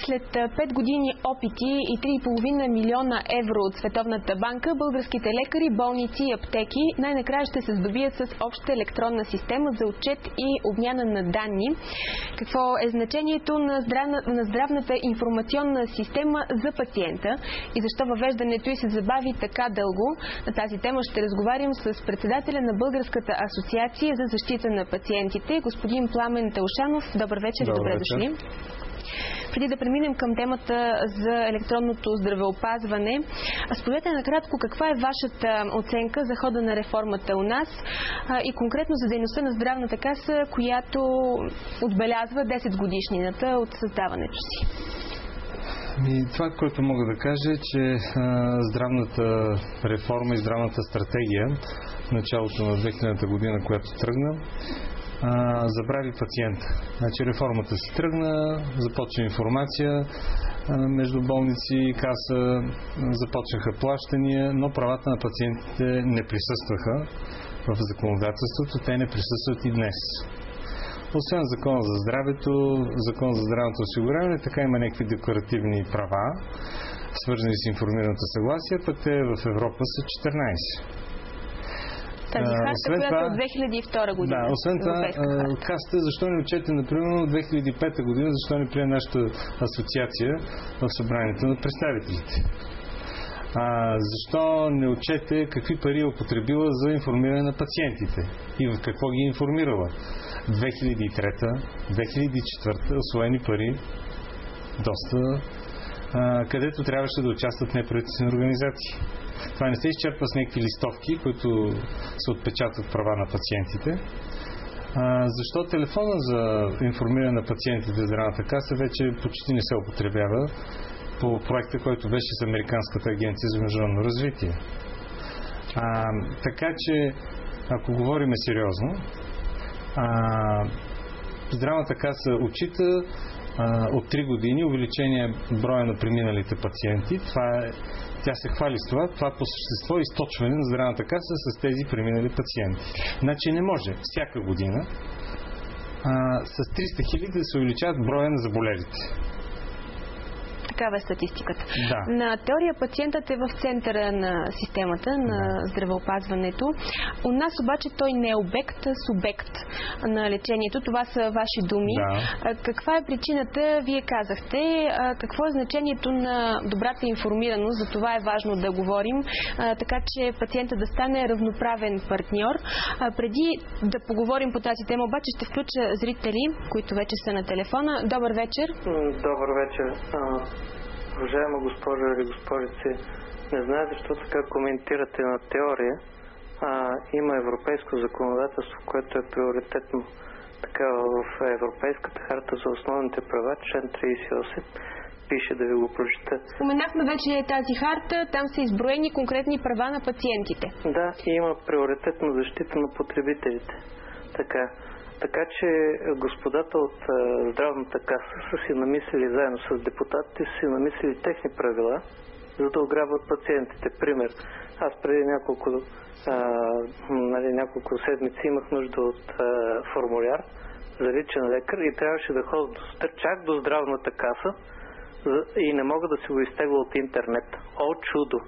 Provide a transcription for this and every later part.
След 5 години опити и 3,5 милиона евро от Световната банка, българските лекари, болници и аптеки най-накрая ще се здобият с обща електронна система за отчет и обмяна на данни. Какво е значението на здравната информационна система за пациента и защо въвеждането й се забави така дълго? На тази тема ще разговарям с председателя на Българската асоциация за защита на пациентите, господин Пламен Таушанов. Добър вечер и добре дошли. Преди да преминем към темата за електронното здравеопазване, споделете накратко каква е вашата оценка за хода на реформата у нас и конкретно за дейността на Здравната каса, която отбелязва 10 годишнината от създаването си. Това, което мога да кажа е, че здравната реформа и здравната стратегия в началото на 2000-та година, която тръгна, забрави пациента. Значи реформата си тръгна, започна информация между болници и каса, започнаха плащания, но правата на пациентите не присъстваха в законодателството, те не присъстват и днес. Освен Закона за здравето, Закон за здравното осигуряване, така има някакви декларативни права, свързани с информираното съгласие, пък те в Европа са 14. Тази харта, която е от 2002 година. Да, освен това, касата, защо не отчете, например, от 2005 година, защо не прие нашата асоциация в събранието на представителите? Защо не отчете какви пари е употребила за информиране на пациентите и в какво ги информирала? 2003-2004 освоени пари доста, където трябваше да участват неправителствени организации. Това не се изчерпва с някакви листовки, които се отпечатват права на пациентите. Защо телефона за информиране на пациентите в Здравната каса вече почти не се употребява по проекта, който беше с Американската агенция за международно развитие. Така че, ако говорим сериозно, Здравната каса отчита от 3 години увеличение броя на преминалите пациенти. Тя се хвали с това. Това по същество е източване на Здравната каса с тези преминали пациенти. Значи не може всяка година с 300 хиляди да се увеличават броя на заболелите. Такава е статистиката. Да. На теория пациентът е в центъра на системата на здравеопазването. У нас обаче той не е обект, а субект на лечението. Това са ваши думи. Да. Каква е причината? Вие казахте. Какво е значението на добрата информираност? За това е важно да говорим, така че пациентът да стане равноправен партньор. Преди да поговорим по тази тема, обаче ще включа зрители, които вече са на телефона. Добър вечер. Добър вечер. Уважаема госпожа или госпожици, не знае защо така коментирате на теория. Има европейско законодателство, което е приоритетно. Така в Европейската харта за основните права, член 38, пише, да ви го прочета. Споменахме вече тази харта, там са изброени конкретни права на пациентите. Да, и има приоритетна защита на потребителите. Така че господата от Здравната каса са си намислили заедно с депутатите, са си намислили техни правила, за да ограбват пациентите. Пример, аз преди няколко седмици имах нужда от формуляр за личен лекар и трябваше да ходя чак до Здравната каса и не мога да си го изтегля от интернет. О, чудо!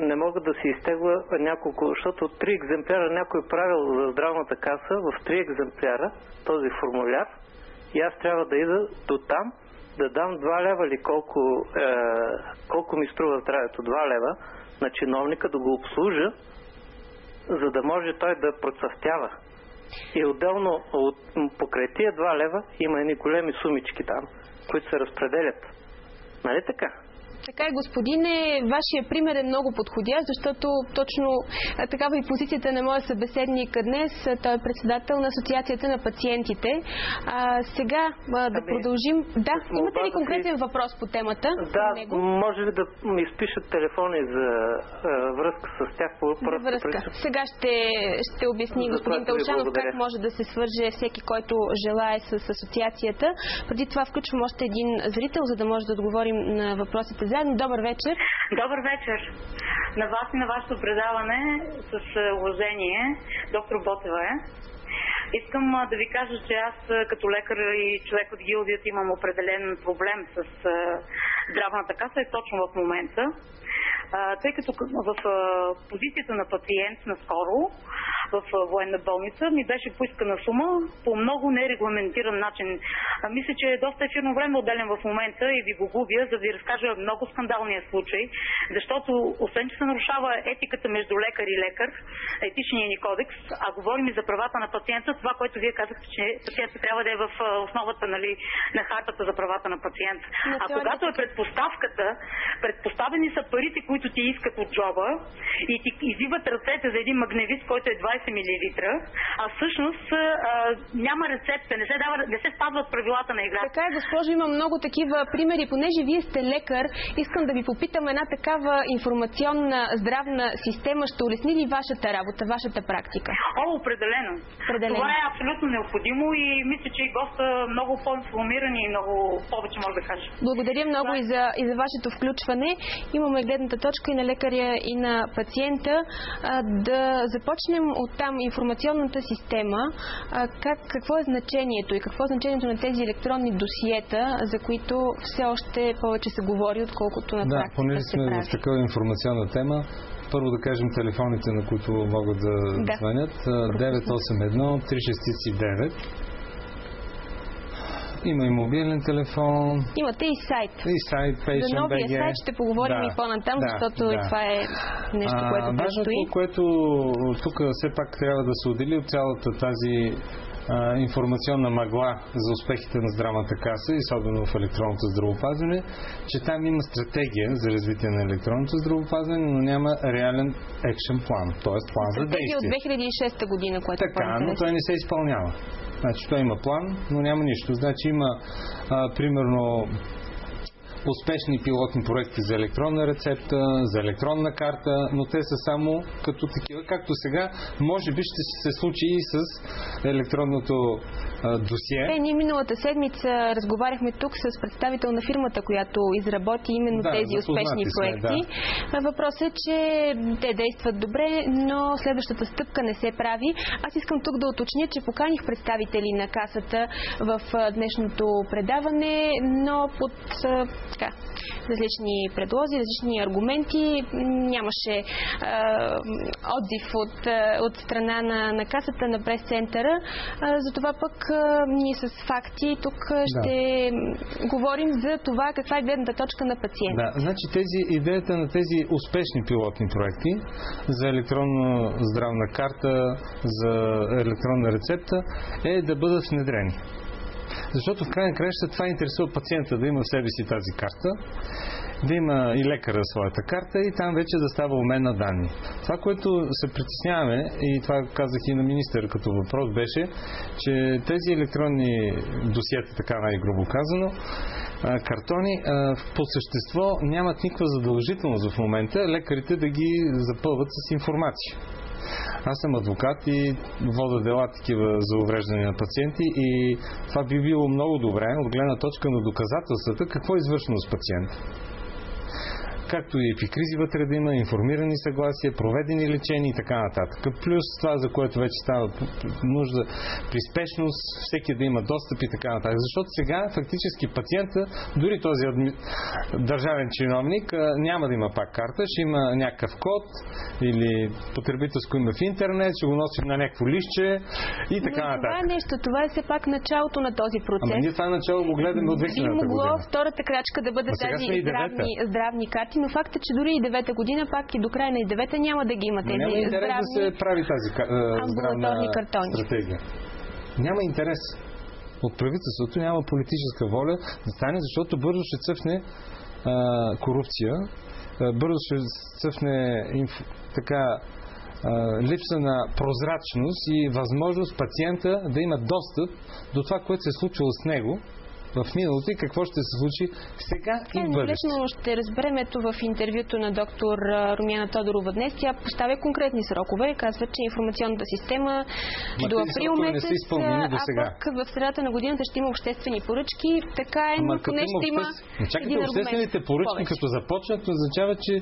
Не мога да си изтегла няколко, защото 3 екземпляра някой правил за Здравната каса, в 3 екземпляра този формуляр и аз трябва да ида до там, да дам 2 лева или колко ми струва здравето, 2 лева на чиновника да го обслужа, за да може той да процъфтява. И отделно покрай тия 2 лева има едни големи сумички там, които се разпределят. Нали така? Така е, господине, вашия пример е много подходящ, защото точно такава и позицията на моя събеседник днес. Той е председател на Асоциацията на пациентите. Сега да продължим. Да, имате ли конкретен въпрос по темата? Да, може ли да ми изпишат телефони за връзка с тях? За връзка. Сега ще обясни господин Таушанов как може да се свърже всеки, който желае с асоциацията. Преди това включвам още един зрител, за да може да отговорим на въпросите заедно. Добър вечер. Добър вечер. На вас и на вашето предаване с уважение. Доктор Ботева е. Искам да ви кажа, че аз като лекар и човек от гилдията имам определен проблем с здравната каса и точно в момента. Тъй като в позицията на пациент наскоро в военна болница ми беше поискана сума по много нерегламентиран начин. Мисля, че е доста ефирно време отделен в момента и ви го губя, за да ви разкажа много скандалния случай, защото освен, че се нарушава етиката между лекар и лекар, етичния ни кодекс, а говорим и за правата на пациента, това, което вие казахте, че пациентът трябва да е в основата, нали, на хартата за правата на пациента. А когато е предпоставката, предпоставени са парите, които ти искат от джоба и ти извиват ръцете за един магневист, който е 20 мл, а всъщност няма рецепта, не се спазват правилата на играта. Така е, госпожо, има много такива примери. Понеже вие сте лекар, искам да ви попитам, една такава информационна здравна система ще улесни ли вашата работа, вашата практика? Определено. Това е абсолютно необходимо и мисля, че и госта много по-информирани и много повече може да каже. Благодаря много и за вашето включване. Имаме гледната точка и на лекаря, и на пациента. Да започнем оттам информационната система. Какво е значението и какво е значението на тези електронни досиета, за които все още повече се говори, отколкото на практика се прави? Понеже сме в такава информационна тема, първо да кажем телефоните, на които могат да звънят. 981-369. Има и мобилен телефон. Имате и сайт. Patient.bg. За новия сайт ще поговорим и по-натам, защото и това е нещо, което предстои. Важното, което тук все пак трябва да се отдели от цялата тази информационна мъгла за успехите на здравната каса, и особено в електронното здравеопазване, че там има стратегия за развитие на електронното здравеопазване, но няма реален екшен план, т.е. план за действие. Стратегия от 2006 година, което е така, но той не се изпълнява. Значи той има план, но няма нищо. Значи има примерно успешни пилотни проекти за електронна рецепта, за електронна карта, но те са само като такива, както сега може би ще се случи и с електронното досие. Ние миналата седмица разговаряхме тук с представител на фирмата, която изработи именно тези успешни проекти. Въпросът е, че те действат добре, но следващата стъпка не се прави. Аз искам тук да уточня, че поканих представители на касата в днешното предаване, но под различни предлози, различни аргументи. Нямаше отзив от страна на касата, на прес-центъра. Затова пък ние с факти тук ще говорим за това каква е гледната точка на пациента. Значи идеята на тези успешни пилотни проекти за електронна здравна карта, за електронна рецепта е да бъдат внедрени. Защото в крайна краща това интересува пациента, да има в себе си тази карта, да има и лекара своята карта и там вече да става обмен на данни. Това, което се притесняваме, и това казах и на министър като въпрос, беше, че тези електронни досиета, така най-грубо казано, картони, по същество нямат никаква задължителност в момента лекарите да ги запълват с информация. Аз съм адвокат и вода дела такива за увреждане на пациенти и това би било много добре от гледна точка на доказателствата какво е извършено с пациента. Както и епикризи вътре да има, информирани съгласия, проведени лечения и така нататък. Плюс това, за което вече става нужда при спешност, всеки да има достъп и така нататък. Защото сега фактически пациента, дори този държавен чиновник, няма да има пак карта, ще има някакъв код или потребителско име в интернет, ще го носи на някакво листче и така нататък. Това е нещо, това е все пак началото на този процес. Ама ние това начало го гледаме от 2000 година. Би могло втората крачка да бъде тези здравни карти, но факт е, че дори и 9-та година, пак и до края на 9-та няма да ги има тези няма интерес здравни да се прави тази здравна картони. Стратегия. Няма интерес. От правителството няма политическа воля да стане, защото бързо ще цъфне корупция, бързо ще цъфне липса на прозрачност и възможност пациента да има достъп до това, което се е случило с него в миналото и какво ще се случи сега и в бъдеще. Лесно ще разберем ето в интервюто на доктор Румяна Тодорова днес. Тя поставя конкретни срокове. Казва, че информационната система до април месец, пък в средата на годината ще има обществени поръчки. Така е, но поне ще има един аргумент. Обществените поръчки, като започнат, означава, че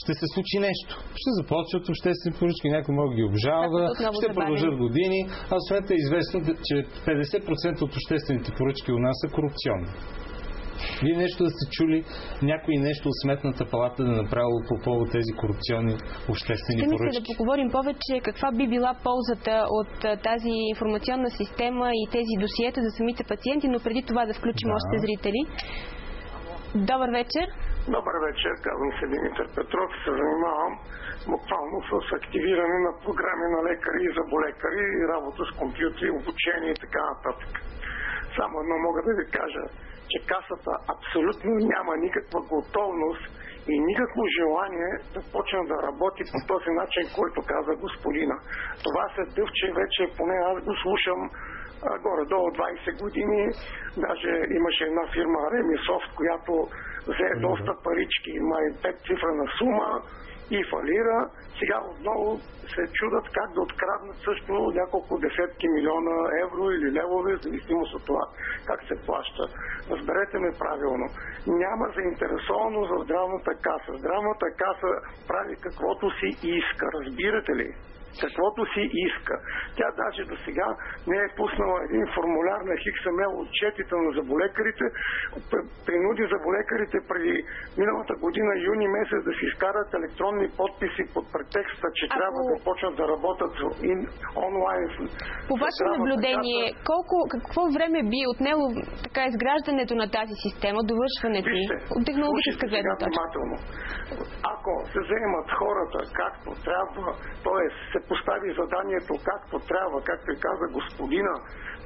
ще се случи нещо. Ще започват обществени поръчки, някой може да ги обжалва, ще продължат години, а освен това е известно, че 50% от обществените поръчки у нас са корупционни. Вие нещо да сте чули, някой нещо от Сметната палата да направило по повод тези корупционни обществени поръчки? Мисля да поговорим повече каква би била ползата от тази информационна система и тези досиета за самите пациенти, но преди това да включим още зрители. Добър вечер. Добър вечер, казвам се Димитър Петров и се занимавам буквално с активиране на програми на лекари и заболекари, работа с компютри, обучение и така нататък. Само едно мога да ви кажа, че Касата абсолютно няма никаква готовност и никакво желание да почне да работи по този начин, който каза господина. Това се дъвче вече, поне аз го слушам горе-долу 20 години. Даже имаше една фирма Ремисофт, която взе доста парички, има и 5-цифрена сума и фалира. Сега отново се чудат как да откраднат също няколко десетки милиона евро или левове, в зависимост от това как се плаща. Разберете ме правилно. Няма заинтересованост за здравната каса. Здравната каса прави каквото си иска. Разбирате ли? Каквото си иска. Тя даже до сега не е пуснала един формуляр на XML отчетите на заболекарите, принуди заболекарите преди миналата година, юни месец, да си изкарат електронни подписи под претекста, че трябва да почнат да работят онлайн. По ваше наблюдение, какво време би отнело така изграждането на тази система, довършването ѝ от технологическа гледна точка? Ако се заемат хората както трябва, т.е. се постави заданието както трябва, както и каза господина,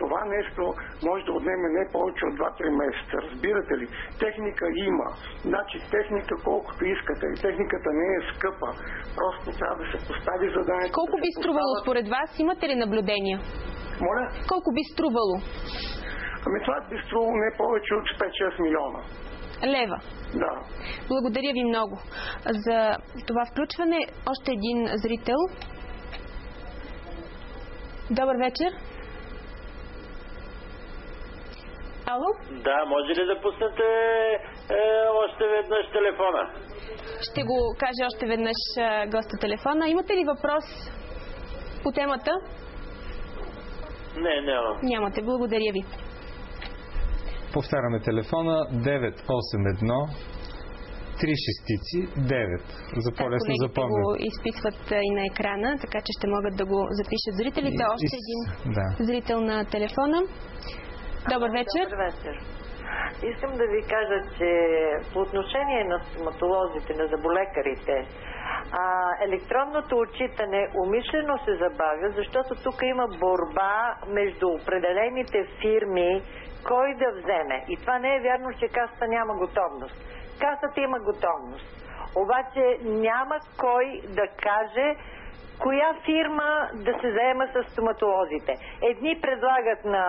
това нещо може да отнеме не повече от 2-3 месеца. Разбирате ли? Техника има. Значи техника колкото искате. И техниката не е скъпа. Просто трябва да се постави заданието. Колко би струвало според вас? Имате ли наблюдения? Моля? Колко би струвало? Ами това би струвало не повече от 5-6 милиона. Лева. Да. Благодаря ви много за това включване. Още един зрител. Добър вечер. Ало? Да, може ли да пуснете още веднъж телефона? Ще го кажа още веднъж госта телефона. Имате ли въпрос по темата? Не, няма. Нямате, благодаря ви. Повтаряме телефона 981 3 шестици 9. За по-лесно запомням. Го изписват и на екрана, така че ще могат да го запишат зрителите. Още един зрител на телефона. Добър вечер. Добър вечер. Искам да ви кажа, че по отношение на стоматолозите, на заболекарите, електронното отчитане умишлено се забавя, защото тук има борба между определените фирми, кой да вземе. И това не е вярно, че Касата няма готовност. Касата има готовност. Обаче няма кой да каже коя фирма да се заема с стоматолозите. Едни предлагат на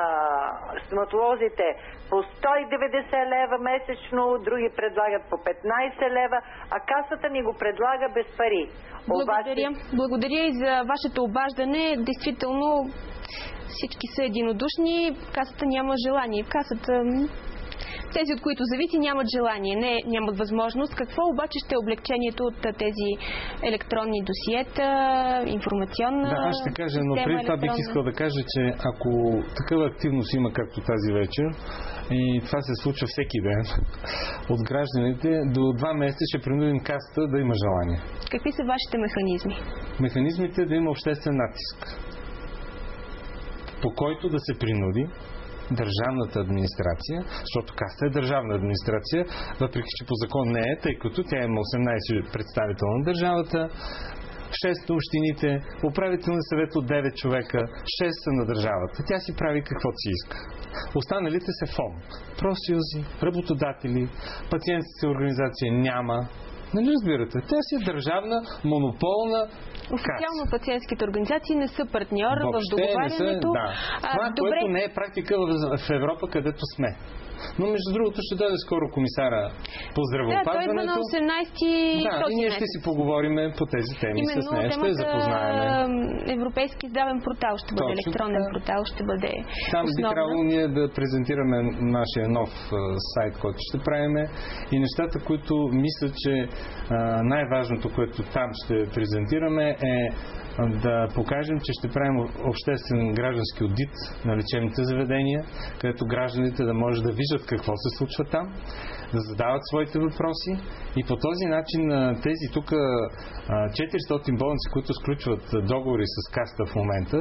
стоматолозите по 190 лева месечно, други предлагат по 15 лева, а Касата ни го предлага без пари. Благодаря. Благодаря и за вашето обаждане. Действително всички са единодушни. Касата няма желание. Касата... Тези, от които зависи, нямат желание, нямат възможност. Какво обаче ще е облегчението от тези електронни досиета, информационна система? Да, аз ще кажа, но преди това бих искал да кажа, че ако такава активност има както тази вечер, и това се случва всеки ден от гражданите, до 2 месеца ще принудим Касата да има желание. Какви са вашите механизми? Механизмите да има обществен натиск, по който да се принуди държавната администрация, защото Каса е държавна администрация, въпреки че по закон не е, тъй като тя има 18 представител на държавата, 6 на общините, управителен съвет от 9 човека, 6 са на държавата. Тя си прави каквото си иска. Останалите са фонд. Профсъюзи, работодатели, пациентските организации няма. Нали разбирате? Тя си е държавна, монополна. Официално пациентските организации не са партньор в договарянето. Това, което не е практика в Европа, където сме. Но между другото ще дойде скоро комисара по здравеопазването. Да, той идва на 18-ти и ние ще си поговорим по тези теми с нея. Ще я запознаем. Европейски здравен портал ще бъде, електронен портал ще бъде там основна. Би трябвало ние да презентираме нашия нов сайт, който ще правим, и нещата, които мисля, че най-важното, което там ще презентираме, е да покажем, че ще правим обществен граждански одит на лечебните заведения, където гражданите да може да виждат какво се случва там, да задават своите въпроси и по този начин тези тук 400 болници, които сключват договори с Касата в момента,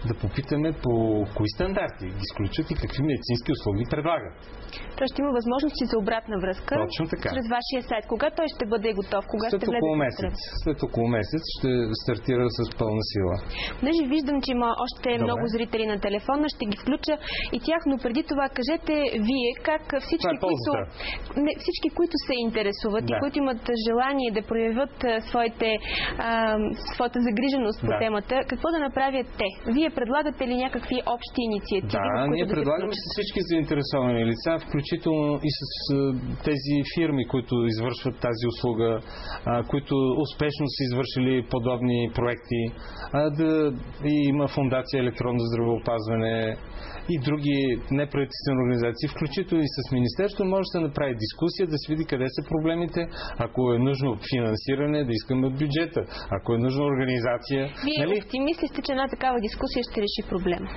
да попитаме по кои стандарти ги сключват и какви медицински услуги предлагат. Той ще има възможности за обратна връзка. Точно така. Чрез вашия сайт. Кога той ще бъде готов? Кога след ще влезе около месец. След около месец ще стартира с пълна сила. Понеже виждам, че има още много зрители на телефона, ще ги включа и тях, но преди това кажете вие как всички, които се интересуват и които имат желание да проявят своята загриженост по темата, какво да направят те? Вие предлагате ли някакви общи инициативи? Да, ние предлагаме с всички заинтересовани лица, включително и с тези фирми, които извършват тази услуга, които успешно са извършили подобни проекти. И има фондация Електронно здравеопазване и други неправителствени организации, включително и с Министерство, може да се направи дискусия, да се види къде са проблемите, ако е нужно финансиране, да искаме от бюджета, ако е нужна организация. Вие оптимисти сте, че една такава дискусия ще реши проблема?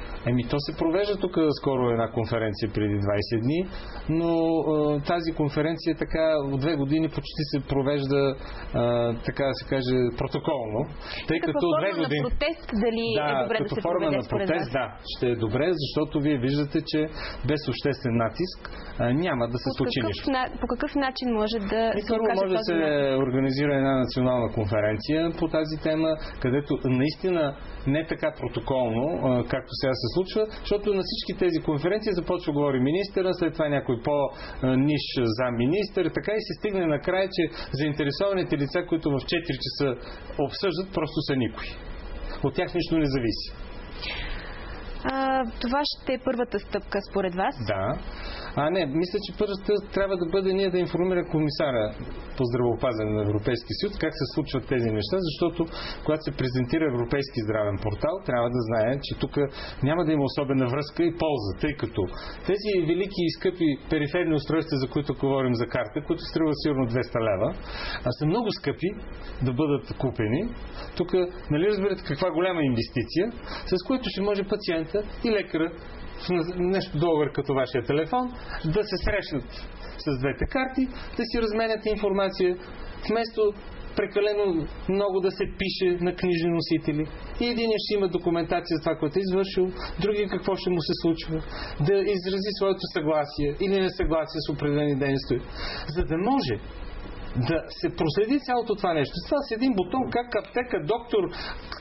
То се провежда тук скоро една конференция преди 20 дни, но тази конференция така от 2 години почти се провежда, така да се каже, протоколно. Тъй като от 2 години... протест, дали е добре да се форма на протест, ще е добре, защото вие виждате, че без обществен натиск няма да се случи нищо. По какъв начин може да се Първо може да се организира една национална конференция по тази тема, където наистина не така протоколно, както сега се случва, защото на всички тези конференции започва да говори министъра, след това някой по-ниш замминистър, така и се стигне накрая, че заинтересованите лица, които в 4 часа обсъждат, просто са никой. От тях нищо не зависи. Това ще е първата стъпка според вас? Да. Мисля, че първата трябва да бъде ние да информираме комисара по здравеопазване на Европейския съюз как се случват тези неща, защото когато се презентира Европейски здравен портал, трябва да знае, че тук няма да има особена връзка и полза, тъй като тези велики и скъпи периферни устройства, за които говорим за карта, които струват сигурно 200 лева, са много скъпи да бъдат купени. Тук, нали разбирате каква голяма инвестиция, с което ще може пациента и лекара нещо договор като вашия телефон, да се срещнат с двете карти, да си разменят информация, вместо прекалено много да се пише на книжни носители. И единия ще има документация за това, което е извършил, другия какво ще му се случва, да изрази своето съгласие или несъгласие с определени дейности, за да може да се проследи цялото това нещо. Това с един бутон, как аптека, доктор,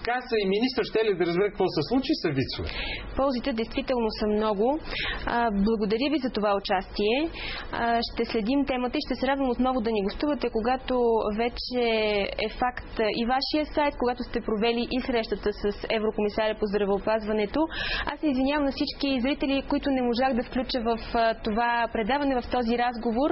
каса и министър ще ли да разбере какво се случи, са вицове. Ползите действително са много. Благодаря ви за това участие. Ще следим темата и ще се радвам отново да ни гостувате, когато вече е факт и вашия сайт, когато сте провели и срещата с еврокомисаря по здравеопазването. Аз се извинявам на всички зрители, които не можах да включа в това предаване, в този разговор,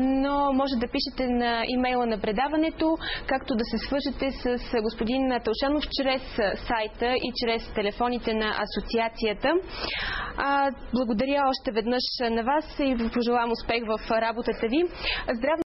но може да пишете на имейла на предаването, както да се свържете с господин Тълшанов чрез сайта и чрез телефоните на асоциацията. Благодаря още веднъж на вас и ви пожелавам успех в работата ви. Здраве!